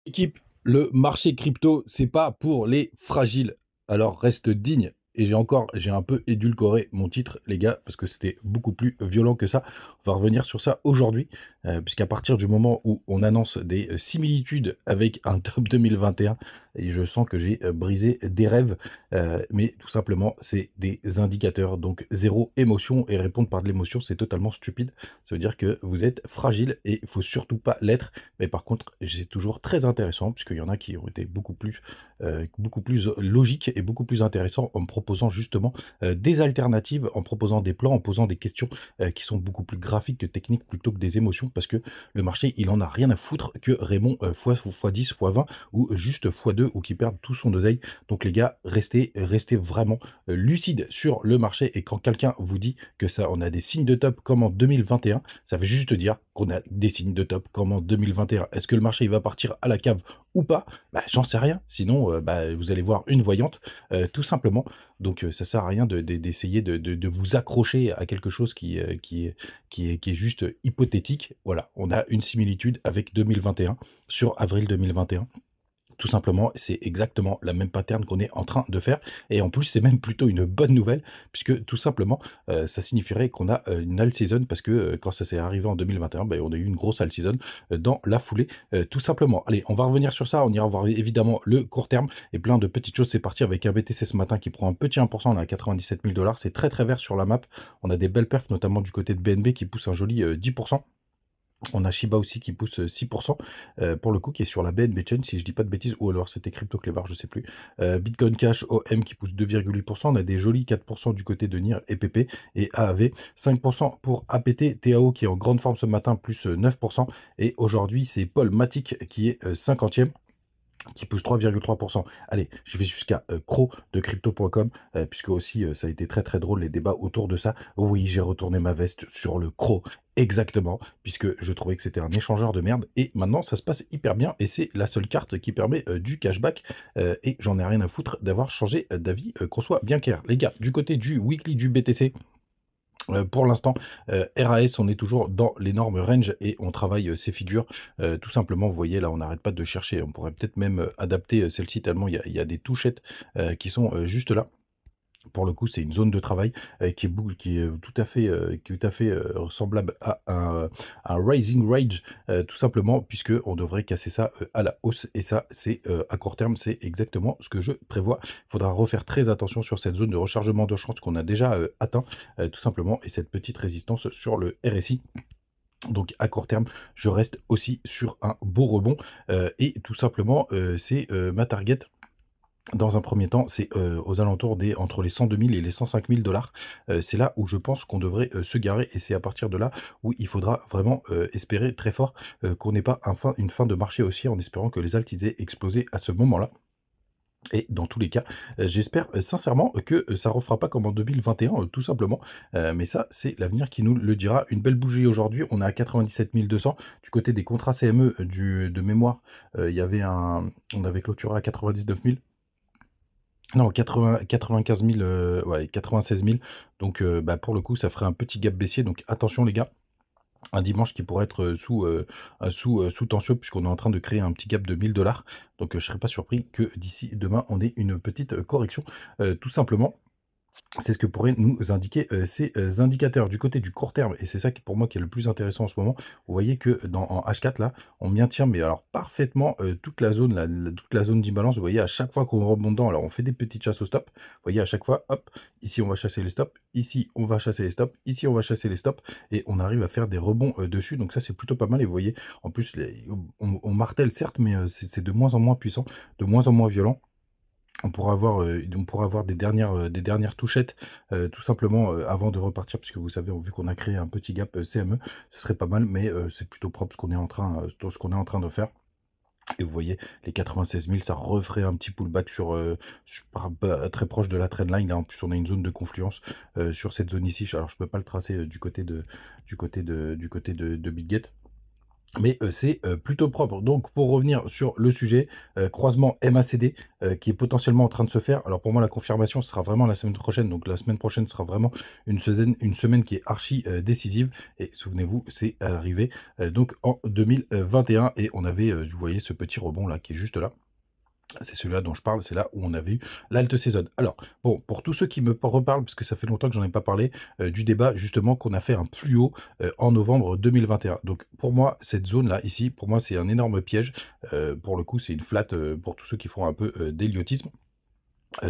Équipe, le marché crypto, c'est pas pour les fragiles. Alors reste digne. Et j'ai un peu édulcoré mon titre, les gars, parce que c'était beaucoup plus violent que ça. On va revenir sur ça aujourd'hui, puisqu'à partir du moment où on annonce des similitudes avec un top 2021, et je sens que j'ai brisé des rêves, mais tout simplement, c'est des indicateurs. Donc zéro émotion, et répondre par de l'émotion, c'est totalement stupide. Ça veut dire que vous êtes fragile et il faut surtout pas l'être. Mais par contre, c'est toujours très intéressant puisqu'il y en a qui ont été beaucoup plus logiques et beaucoup plus intéressants en me proposant justement, des alternatives, en proposant des plans, en posant des questions, qui sont beaucoup plus graphiques que techniques plutôt que des émotions parce que le marché, il en a rien à foutre que Raymond, fois 10, fois 20 ou juste fois 2 ou qui perdent tout son oseille. Donc les gars, restez vraiment, lucides sur le marché et quand quelqu'un vous dit que ça on a des signes de top comme en 2021, ça veut juste dire qu'on a des signes de top comme en 2021. Est-ce que le marché il va partir à la cave ou pas? Bah, j'en sais rien. Sinon, bah, vous allez voir une voyante, tout simplement. Donc, ça sert à rien d'essayer de vous accrocher à quelque chose qui est juste hypothétique. Voilà, on a une similitude avec 2021 sur avril 2021. Tout simplement, c'est exactement la même pattern qu'on est en train de faire et en plus, c'est même plutôt une bonne nouvelle puisque tout simplement, ça signifierait qu'on a, une all season parce que, quand ça s'est arrivé en 2021, beh, on a eu une grosse all season, dans la foulée, tout simplement. Allez, on va revenir sur ça, on ira voir évidemment le court terme et plein de petites choses. C'est parti avec un BTC ce matin qui prend un petit 1 on est à 97 000 $. C'est très, très vert sur la map. On a des belles perfs, notamment du côté de BNB qui pousse un joli, 10. On a Shiba aussi qui pousse 6%, pour le coup, qui est sur la BNB Chain, si je dis pas de bêtises, ou alors c'était Crypto Clever, je sais plus. Bitcoin Cash, OM qui pousse 2,8%. On a des jolis 4% du côté de NIR et PP et AAV. 5% pour APT, TAO qui est en grande forme ce matin, plus 9%. Et aujourd'hui, c'est Paul Matic qui est 50e qui pousse 3,3%. Allez, je vais jusqu'à Cro de crypto.com, puisque aussi ça a été très très drôle les débats autour de ça. Oui, j'ai retourné ma veste sur le Cro, exactement, puisque je trouvais que c'était un échangeur de merde, et maintenant ça se passe hyper bien, et c'est la seule carte qui permet du cashback, et j'en ai rien à foutre d'avoir changé d'avis, qu'on soit bien clair. Les gars, du côté du weekly du BTC, pour l'instant, RAS, on est toujours dans l'énorme range et on travaille ces figures. Tout simplement, vous voyez, là, on n'arrête pas de chercher. On pourrait peut-être même adapter celle-ci tellement il y a des touchettes qui sont juste là. Pour le coup, c'est une zone de travail qui est tout à fait semblable à un Rising Rage, tout simplement, puisque on devrait casser ça à la hausse. Et ça, c'est à court terme, c'est exactement ce que je prévois. Il faudra refaire très attention sur cette zone de rechargement de chance qu'on a déjà atteint, tout simplement, et cette petite résistance sur le RSI. Donc à court terme, je reste aussi sur un beau rebond et tout simplement, c'est ma target dans un premier temps, c'est, aux alentours des entre les 102 000 et les 105 000 $. C'est là où je pense qu'on devrait, se garer et c'est à partir de là où il faudra vraiment, espérer très fort, qu'on n'ait pas une fin de marché haussière en espérant que les alts aient explosé à ce moment-là. Et dans tous les cas, j'espère, sincèrement que, ça refera pas comme en 2021, tout simplement, mais ça, c'est l'avenir qui nous le dira. Une belle bougie aujourd'hui, on est à 97 200. Du côté des contrats CME, de mémoire, il y avait on avait clôturé à 99 000. Non, 95 000, ouais, 96 000. Donc, bah, pour le coup, ça ferait un petit gap baissier. Donc, attention, les gars. Un dimanche qui pourrait être sous tension, puisqu'on est en train de créer un petit gap de 1000 $. Donc, je ne serais pas surpris que d'ici demain, on ait une petite correction, tout simplement. C'est ce que pourraient nous indiquer ces indicateurs du côté du court terme et c'est ça qui pour moi qui est le plus intéressant en ce moment. Vous voyez que en H4 là, on maintient mais alors parfaitement toute la zone toute la zone d'imbalance. Vous voyez à chaque fois qu'on remonte dedans, alors on fait des petites chasses au stop. Vous voyez à chaque fois, hop, ici on va chasser les stops, ici on va chasser les stops, ici on va chasser les stops et on arrive à faire des rebonds dessus. Donc ça c'est plutôt pas mal et vous voyez en plus on martèle certes mais c'est de moins en moins puissant, de moins en moins violent. On pourra avoir des dernières touchettes, tout simplement, avant de repartir puisque vous savez, vu qu'on a créé un petit gap, CME, ce serait pas mal, mais c'est plutôt propre ce qu'on est en train de faire et vous voyez les 96 000, ça referait un petit pullback très proche de la trendline. Là, en plus, on a une zone de confluence, sur cette zone ici. Alors je peux pas le tracer, du côté de Bitget. Mais c'est plutôt propre. Donc pour revenir sur le sujet, croisement MACD qui est potentiellement en train de se faire. Alors pour moi, la confirmation sera vraiment la semaine prochaine. Donc la semaine prochaine sera vraiment une semaine qui est archi décisive. Et souvenez-vous, c'est arrivé donc en 2021 et on avait, vous voyez ce petit rebond là qui est juste là. C'est celui-là dont je parle, c'est là où on avait eu l'alt saison. Alors, bon, pour tous ceux qui me reparlent, parce que ça fait longtemps que j'en ai pas parlé, du débat justement qu'on a fait un plus haut en novembre 2021. Donc pour moi, cette zone-là, ici, pour moi, c'est un énorme piège. Pour le coup, c'est une flat pour tous ceux qui font un peu d'héliotisme.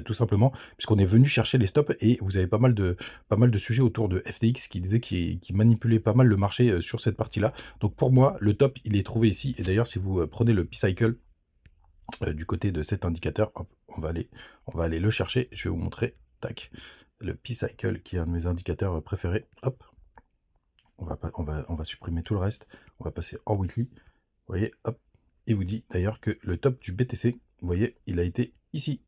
Tout simplement, puisqu'on est venu chercher les stops et vous avez pas mal de sujets autour de FTX qui disaient qui manipulait pas mal le marché sur cette partie-là. Donc pour moi, le top, il est trouvé ici. Et d'ailleurs, si vous prenez le P-Cycle, du côté de cet indicateur, hop, on va aller le chercher. Je vais vous montrer, tac, le P-Cycle qui est un de mes indicateurs préférés. Hop, on va supprimer tout le reste. On va passer en weekly. Vous voyez, hop, il vous dit d'ailleurs que le top du BTC, vous voyez, il a été ici.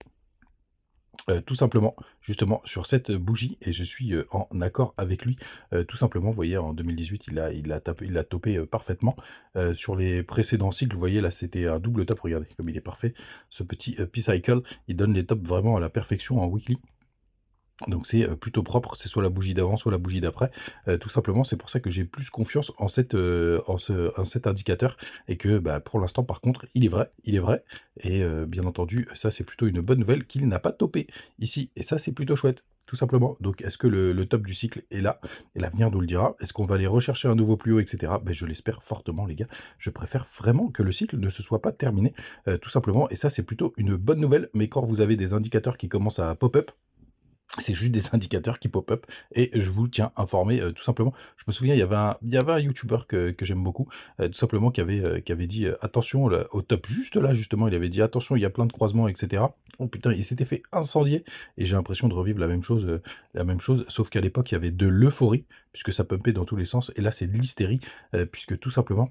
Tout simplement, justement, sur cette bougie, et je suis en accord avec lui. Tout simplement, vous voyez, en 2018, il a topé parfaitement. Sur les précédents cycles, vous voyez, là, c'était un double top. Regardez comme il est parfait. Ce petit P-Cycle, il donne les tops vraiment à la perfection en weekly. Donc c'est plutôt propre, c'est soit la bougie d'avant, soit la bougie d'après. Tout simplement, c'est pour ça que j'ai plus confiance en cet indicateur et que bah, pour l'instant, par contre, il est vrai. Et bien entendu, ça c'est plutôt une bonne nouvelle qu'il n'a pas topé ici. Et ça c'est plutôt chouette, tout simplement. Donc est-ce que le top du cycle est là? Et l'avenir nous le dira. Est-ce qu'on va aller rechercher un nouveau plus haut, etc. Ben, je l'espère fortement, les gars. Je préfère vraiment que le cycle ne se soit pas terminé, tout simplement. Et ça c'est plutôt une bonne nouvelle. Mais quand vous avez des indicateurs qui commencent à pop-up, c'est juste des indicateurs qui pop-up et je vous tiens informé tout simplement. Je me souviens, il y avait un YouTuber que j'aime beaucoup, tout simplement, qui avait dit attention là, au top, juste là, justement, il avait dit attention, il y a plein de croisements, etc. Oh putain, il s'était fait incendier et j'ai l'impression de revivre la même chose, sauf qu'à l'époque, il y avait de l'euphorie, puisque ça pumpait dans tous les sens, et là, c'est de l'hystérie, puisque tout simplement,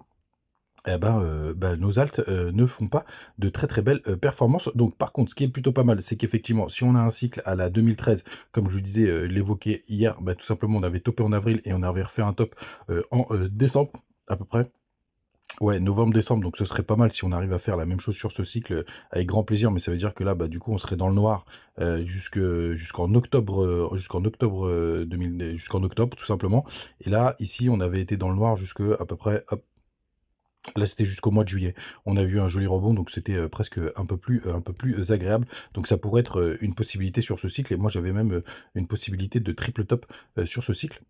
eh ben, nos alts ne font pas de très très belles performances. Donc par contre, ce qui est plutôt pas mal, c'est qu'effectivement, si on a un cycle à la 2013, comme je vous disais, l'évoquer hier, bah, tout simplement, on avait topé en avril et on avait refait un top en décembre, à peu près. Ouais, novembre-décembre, donc ce serait pas mal si on arrive à faire la même chose sur ce cycle, avec grand plaisir, mais ça veut dire que là, bah, du coup, on serait dans le noir jusqu'en octobre, jusqu'en octobre, tout simplement. Et là, ici, on avait été dans le noir jusque à peu près, hop, là, c'était jusqu'au mois de juillet. On a vu un joli rebond, donc c'était presque un peu plus agréable. Donc ça pourrait être une possibilité sur ce cycle. Et moi, j'avais même une possibilité de triple top sur ce cycle.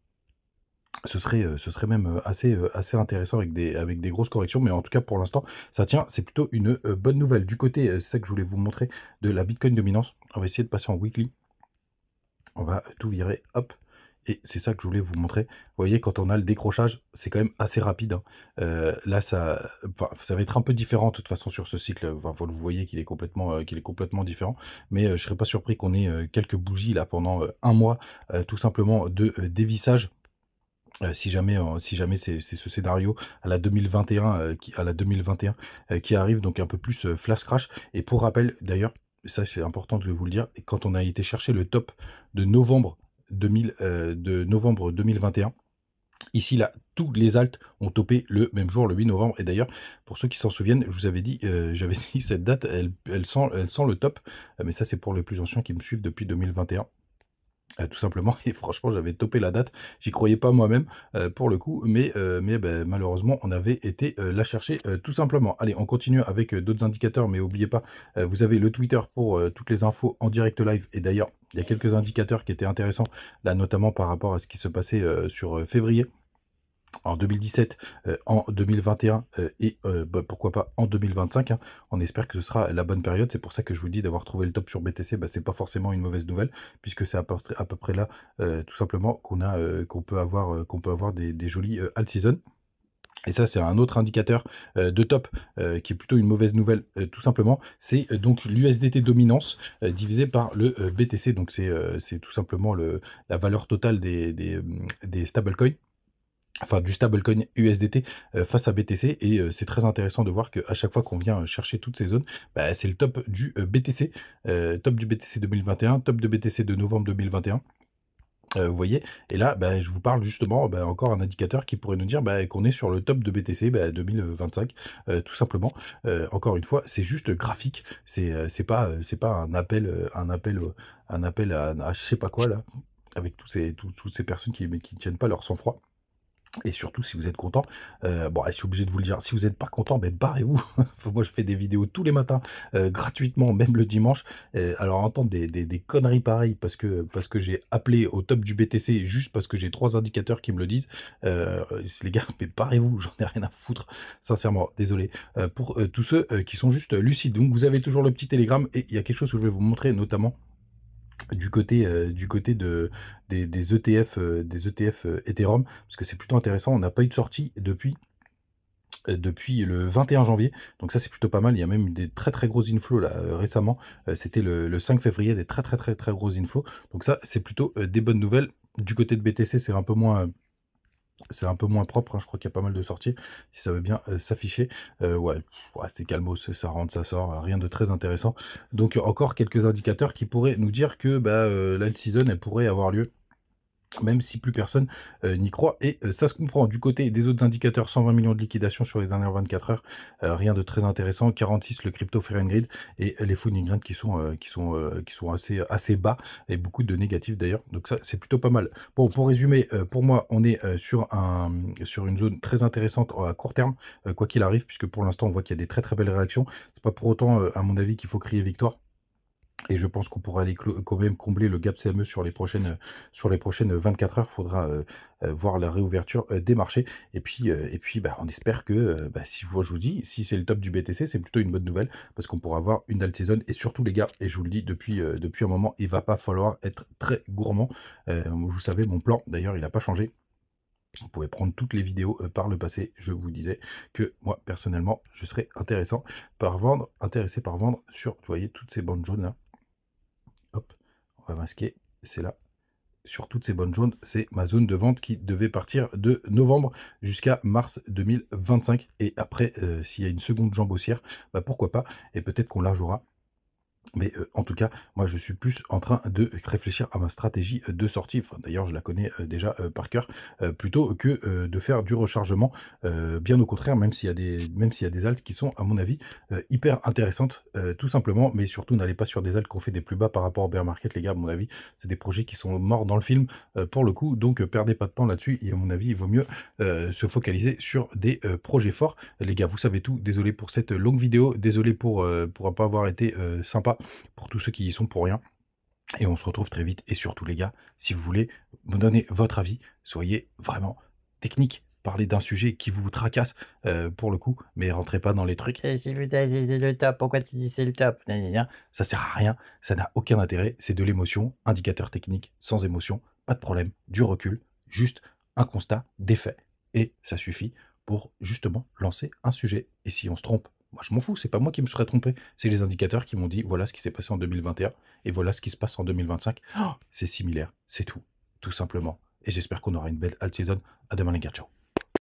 Ce serait même assez intéressant avec des grosses corrections. Mais en tout cas, pour l'instant, ça tient. C'est plutôt une bonne nouvelle. Du côté, c'est ça que je voulais vous montrer, de la Bitcoin dominance. On va essayer de passer en weekly. On va tout virer, hop. Et c'est ça que je voulais vous montrer. Vous voyez, quand on a le décrochage, c'est quand même assez rapide, hein. Là, enfin, ça va être un peu différent de toute façon sur ce cycle. Enfin, vous voyez qu'il est complètement différent. Mais je ne serais pas surpris qu'on ait quelques bougies là pendant un mois, tout simplement de dévissage. Si jamais c'est ce scénario à la 2021, à la 2021 qui arrive, donc un peu plus flash crash. Et pour rappel, d'ailleurs, ça c'est important de vous le dire, quand on a été chercher le top de novembre 2021, ici là, tous les alts ont topé le même jour, le 8 novembre. Et d'ailleurs, pour ceux qui s'en souviennent, je vous avais dit, j'avais dit cette date, elle sent le top. Mais ça, c'est pour les plus anciens qui me suivent depuis 2021. Tout simplement, et franchement, j'avais topé la date. J'y croyais pas moi-même, pour le coup, mais malheureusement, on avait été la chercher, tout simplement. Allez, on continue avec d'autres indicateurs, mais n'oubliez pas, vous avez le Twitter pour toutes les infos en direct live. Et d'ailleurs, il y a quelques indicateurs qui étaient intéressants, là, notamment par rapport à ce qui se passait sur février. En 2017, en 2021 et bah, pourquoi pas en 2025, hein. On espère que ce sera la bonne période. C'est pour ça que je vous dis d'avoir trouvé le top sur BTC. Bah, c'est pas forcément une mauvaise nouvelle, puisque c'est à peu près là, tout simplement, qu'on peut avoir des jolis alt season. Et ça, c'est un autre indicateur de top qui est plutôt une mauvaise nouvelle, tout simplement. C'est donc l'USDT dominance divisé par le BTC. Donc c'est tout simplement la valeur totale des stablecoins, enfin du stablecoin USDT face à BTC. Et c'est très intéressant de voir qu'à chaque fois qu'on vient chercher toutes ces zones, bah, c'est le top du BTC, top du BTC 2021, top de BTC de novembre 2021. Vous voyez? Et là, bah, je vous parle justement, bah, encore un indicateur qui pourrait nous dire, bah, qu'on est sur le top de BTC, bah, 2025, tout simplement. Encore une fois, c'est juste graphique, c'est pas un appel à je sais pas quoi là, avec toutes ces personnes qui ne tiennent pas leur sang-froid. Et surtout, si vous êtes content, bon, allez, je suis obligé de vous le dire, si vous êtes pas content, ben barrez-vous. Moi, je fais des vidéos tous les matins, gratuitement, même le dimanche. Alors entendre des conneries pareilles parce que j'ai appelé au top du BTC juste parce que j'ai 3 indicateurs qui me le disent, les gars, mais barrez-vous, j'en ai rien à foutre, sincèrement, désolé. Pour, tous ceux, qui sont juste lucides. Donc vous avez toujours le petit télégramme et il y a quelque chose que je vais vous montrer, notamment du côté des ETF, Ethereum, parce que c'est plutôt intéressant. On n'a pas eu de sortie depuis le 21 janvier, donc ça, c'est plutôt pas mal. Il y a même des très, très gros inflows là, récemment. C'était le 5 février, des très, très, très, très gros inflows. Donc ça, c'est plutôt, des bonnes nouvelles. Du côté de BTC, c'est un peu moins propre, hein. Je crois qu'il y a pas mal de sorties, si ça veut bien, s'afficher. Ouais, ouais, c'est calmos, ça rentre, ça sort, rien de très intéressant. Donc encore quelques indicateurs qui pourraient nous dire que, bah, l'alt season, elle pourrait avoir lieu même si plus personne, n'y croit et ça se comprend. Du côté des autres indicateurs, 120 millions de liquidations sur les dernières 24 heures, rien de très intéressant. 46 le crypto Fear and Greed et les Funding Grant qui sont assez bas et beaucoup de négatifs d'ailleurs, donc ça, c'est plutôt pas mal. Bon, pour résumer, pour moi, on est, sur une zone très intéressante à court terme, quoi qu'il arrive, puisque pour l'instant, on voit qu'il y a des très, très belles réactions. C'est pas pour autant, à mon avis, qu'il faut crier victoire. Et je pense qu'on pourra aller quand même combler le gap CME sur les prochaines 24 heures. Il faudra voir la réouverture des marchés. Et puis bah, on espère que, bah, si moi je vous dis, si c'est le top du BTC, c'est plutôt une bonne nouvelle parce qu'on pourra avoir une alt season. Et surtout les gars, et je vous le dis depuis un moment, il va pas falloir être très gourmand. Vous savez, mon plan, d'ailleurs, il n'a pas changé. Vous pouvez prendre toutes les vidéos par le passé. Je vous disais que moi, personnellement, je serais intéressé par vendre sur, vous voyez, toutes ces bandes jaunes là. Hop, on va masquer, c'est là. Sur toutes ces bonnes jaunes, c'est ma zone de vente qui devait partir de novembre jusqu'à mars 2025. Et après, s'il y a une seconde jambe haussière, bah pourquoi pas, et peut-être qu'on la jouera. Mais en tout cas, moi, je suis plus en train de réfléchir à ma stratégie de sortie. Enfin, d'ailleurs, je la connais déjà par cœur, plutôt que de faire du rechargement. Bien au contraire, même s'il y a des alts qui sont, à mon avis, hyper intéressantes, tout simplement. Mais surtout, n'allez pas sur des alts qui ont fait des plus bas par rapport au bear market, les gars. À mon avis, c'est des projets qui sont morts dans le film pour le coup. Donc, perdez pas de temps là-dessus. Et à mon avis, il vaut mieux se focaliser sur des projets forts. Les gars, vous savez tout. Désolé pour cette longue vidéo. Désolé pour ne pas avoir été sympa pour tous ceux qui y sont pour rien. Et on se retrouve très vite. Et surtout, les gars, si vous voulez me donner votre avis, soyez vraiment technique. Parlez d'un sujet qui vous tracasse pour le coup, mais rentrez pas dans les trucs. Eh, c'est le top, pourquoi tu dis c'est le top? Gna, gna, gna. Ça sert à rien, ça n'a aucun intérêt. C'est de l'émotion, indicateur technique, sans émotion, pas de problème, du recul, juste un constat, des faits. Et ça suffit pour justement lancer un sujet. Et si on se trompe, moi, je m'en fous, c'est pas moi qui me serais trompé. C'est les indicateurs qui m'ont dit voilà ce qui s'est passé en 2021 et voilà ce qui se passe en 2025. Oh, c'est similaire, c'est tout simplement. Et j'espère qu'on aura une belle alt season. À demain les gars, ciao.